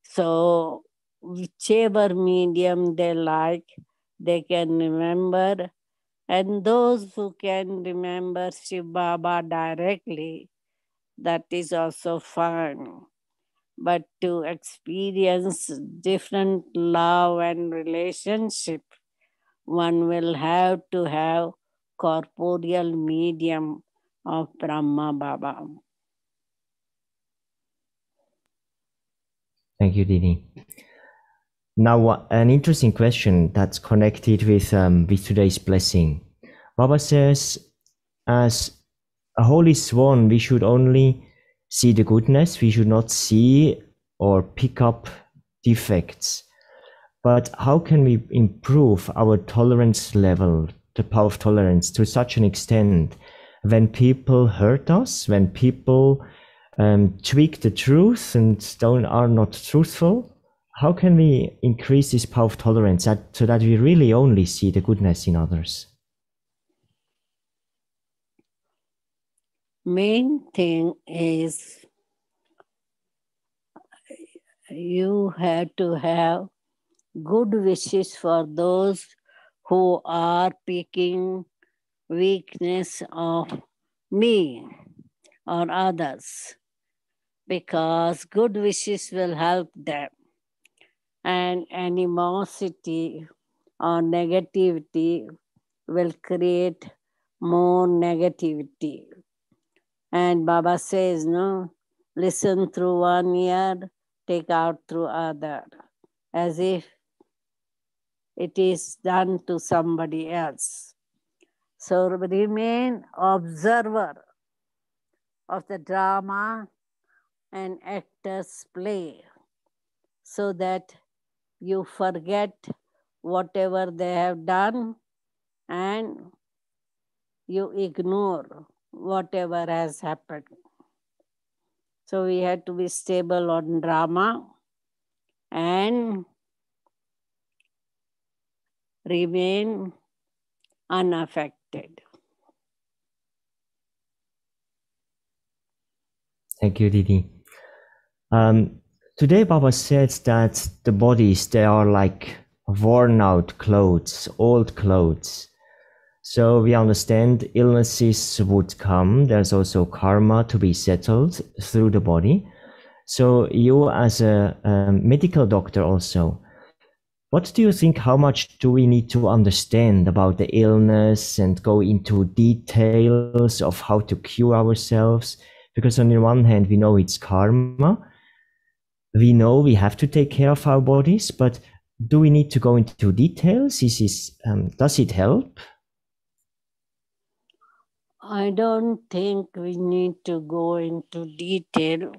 So, whichever medium they like, they can remember. And those who can remember Shiv Baba directly, that is also fine. But to experience different love and relationship, one will have to have corporeal medium of Brahma Baba. Thank you, Didi. Now, an interesting question that's connected with today's blessing. Baba says, as a holy swan, we should only see the goodness. We should not see or pick up defects. But how can we improve our tolerance level, the power of tolerance, to such an extent when people hurt us, when people tweak the truth and are not truthful? How can we increase this power of tolerance so that we really only see the goodness in others? Main thing is you have to have good wishes for those who are picking weakness of me or others, because good wishes will help them. And animosity or negativity will create more negativity. And Baba says, no, listen through one ear, take out through other, as if it is done to somebody else. So remain observer of the drama and actors' play, so that you forget whatever they have done and you ignore whatever has happened. So we have to be stable on drama and remain unaffected. Thank you, Didi. Today, Baba said that the bodies, they are like worn out clothes, old clothes. So we understand illnesses would come. There's also karma to be settled through the body. So you as a medical doctor also, what do you think, how much do we need to understand about the illness and go into details of how to cure ourselves? Because on the one hand, we know it's karma. We know we have to take care of our bodies, but do we need to go into details? Does it help? I don't think we need to go into detail,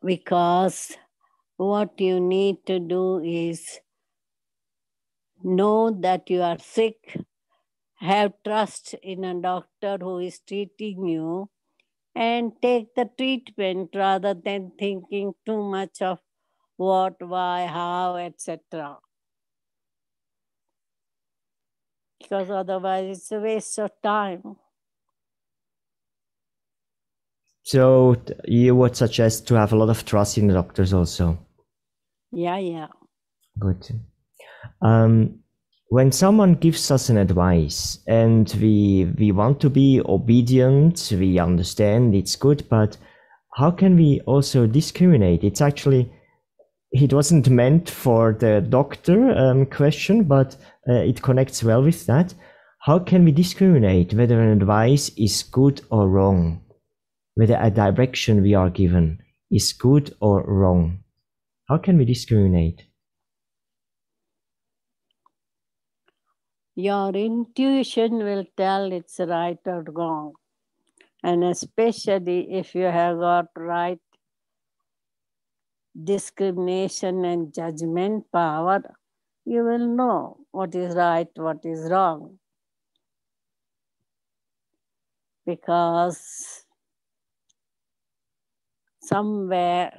because what you need to do is know that you are sick, have trust in a doctor who is treating you, and take the treatment rather than thinking too much of what, why, how, etc. Because otherwise it's a waste of time. So you would suggest to have a lot of trust in the doctors also? Yeah. Good. When someone gives us an advice and we want to be obedient, we understand it's good, but how can we also discriminate? It's actually, it wasn't meant for the doctor question, but it connects well with that. how can we discriminate whether an advice is good or wrong? Whether a direction we are given is good or wrong? How can we discriminate? Your intuition will tell it's right or wrong. And especially if you have got right discrimination and judgment power, you will know what is right, what is wrong. Because somewhere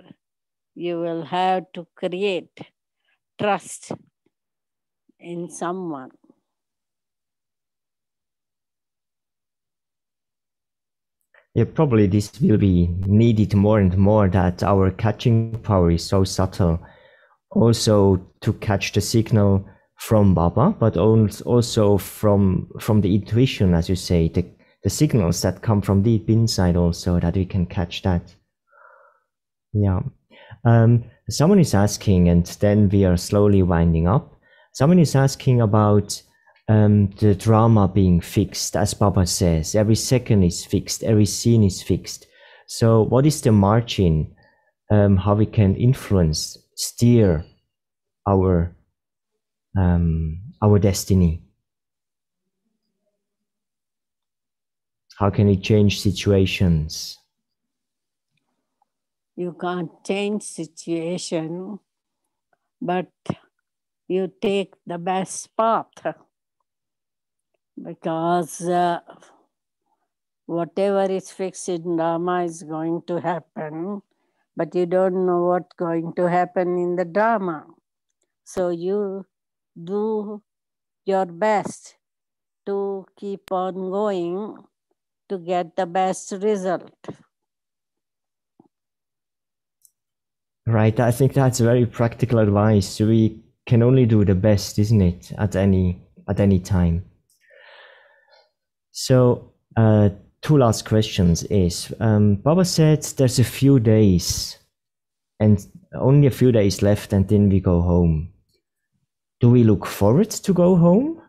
you will have to create trust in someone. Yeah, probably this will be needed more and more, that our catching power is so subtle. Also to catch the signal from Baba, but also from the intuition, as you say, the signals that come from deep inside also, that we can catch that. Yeah. Someone is asking, and then we are slowly winding up. Someone is asking about the drama being fixed, as Baba says. Every second is fixed, every scene is fixed. So what is the margin, how we can influence, steer our destiny? How can we change situations? You can't change situation, but you take the best path. Because whatever is fixed in drama is going to happen, but you don't know what's going to happen in the drama. So you do your best to keep on going to get the best result. Right, I think that's very practical advice. We can only do the best, isn't it, at any time. So, two last questions is, Baba said there's a few days, and only a few days left, and then we go home. Do we look forward to go home?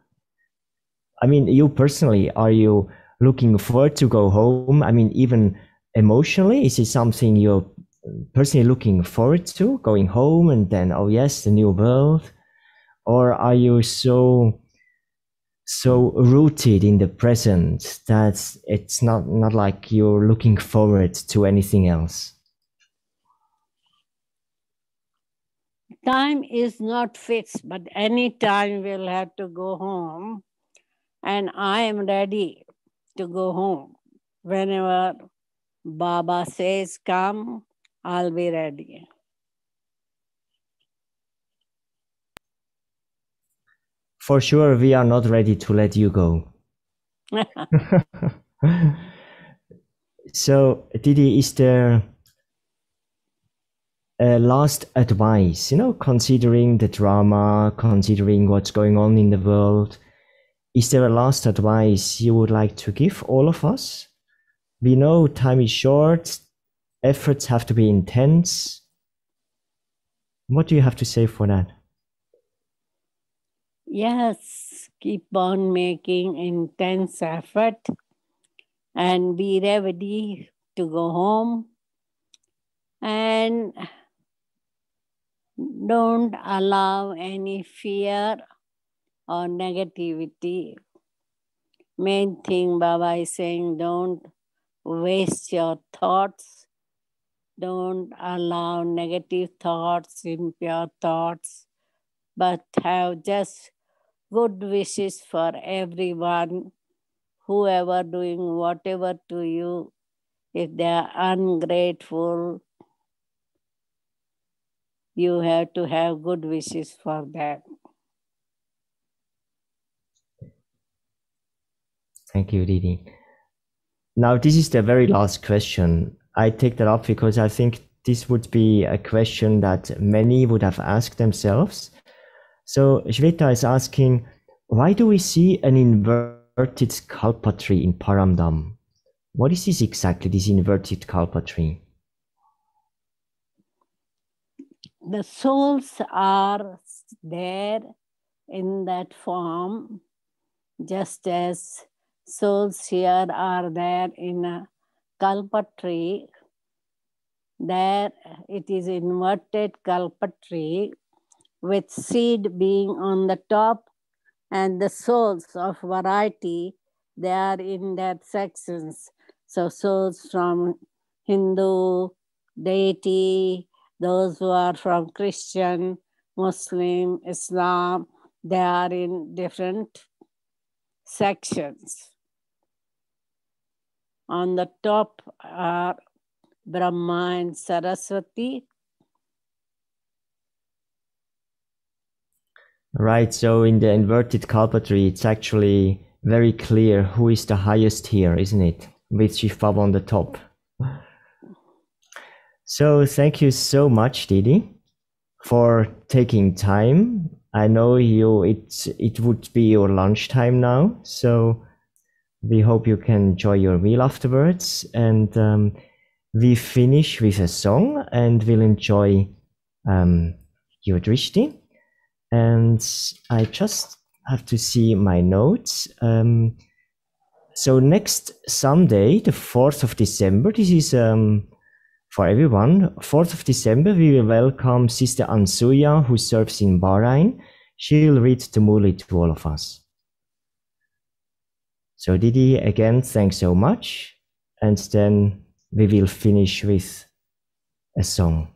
I mean, you personally, are you looking forward to go home? I mean, even emotionally, is it something you're personally looking forward to, going home and then, oh yes, the new world? Or are you so rooted in the present that it's not like you're looking forward to anything else? Time is not fixed, but any time we'll have to go home, and I am ready to go home. Whenever Baba says come, I'll be ready. For sure, we are not ready to let you go. So, Didi, is there last advice, considering the drama, considering what's going on in the world, is there a last advice you would like to give all of us? We know time is short, efforts have to be intense. What do you have to say for that? Yes, keep on making intense effort and be ready to go home, and don't allow any fear or negativity. Main thing Baba is saying, don't waste your thoughts. Don't allow negative thoughts, impure thoughts, but have just good wishes for everyone, whoever doing whatever to you. If they are ungrateful, you have to have good wishes for them. Thank you, Didi. Now, this is the very last question. I take that up because I think this would be a question that many would have asked themselves. So Shweta is asking, why do we see an inverted kalpa tree in Paramdam? What is this exactly, this inverted kalpa tree? The souls are there in that form just as souls here are there in a kalpa tree. There it is inverted kalpa tree with seed being on the top, and the souls of variety, they are in that sections. So souls from Hindu, deity, those who are from Christian, Muslim, Islam, they are in different sections. On the top are Brahma and Saraswati. Right, so in the inverted kalpa tree, it's actually very clear who is the highest here, isn't it? With Shiv Baba on the top. So thank you so much, Didi, for taking time. I know it would be your lunchtime now, so we hope you can enjoy your meal afterwards. And we finish with a song, and we'll enjoy your drishti. And I just have to see my notes. So next Sunday, the 4th of December, this is for everyone. 4th of December, we will welcome Sister Ansuya, who serves in Bahrain. She'll read the Murli to all of us. So Didi, again, thanks so much. And then we will finish with a song.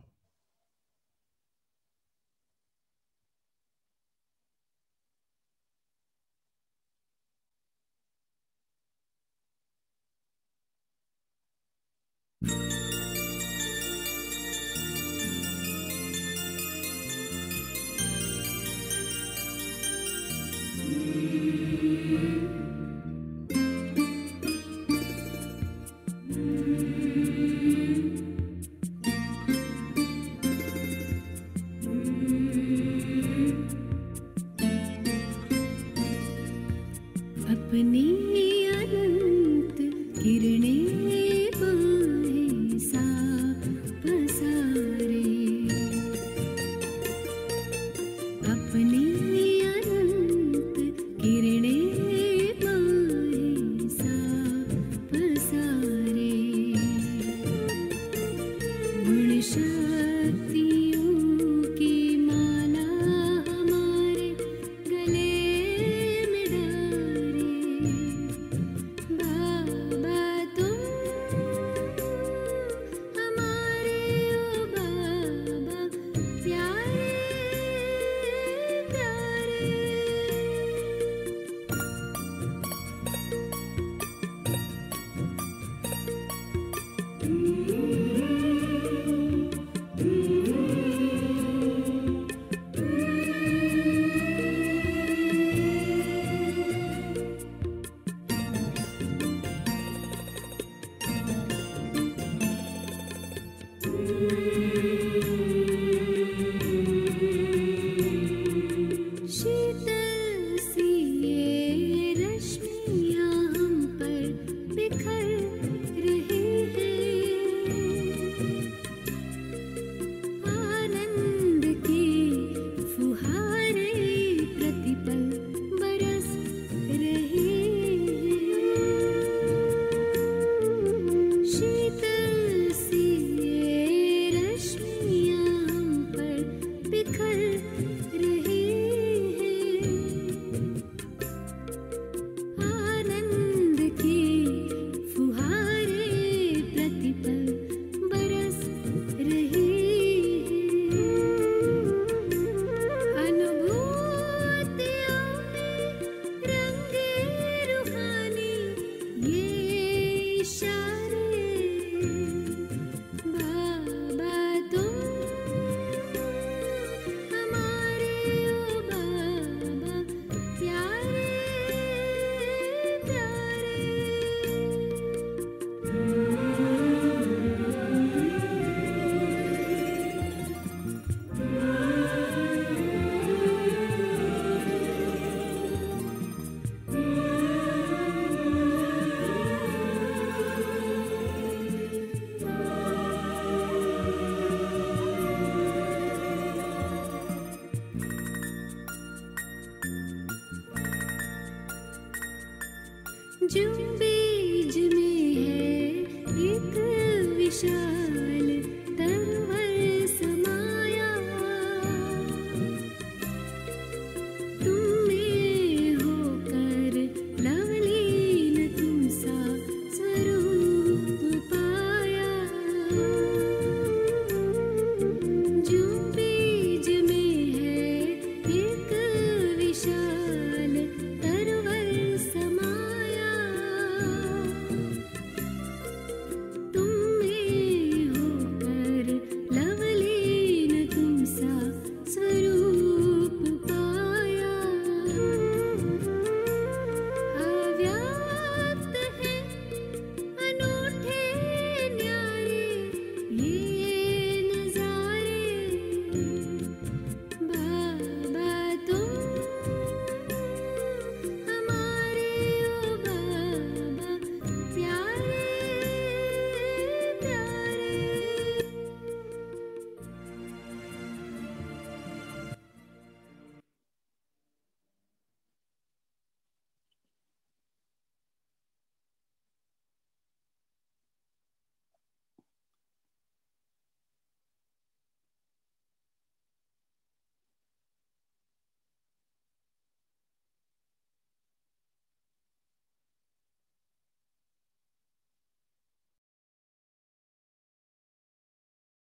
जुम्बे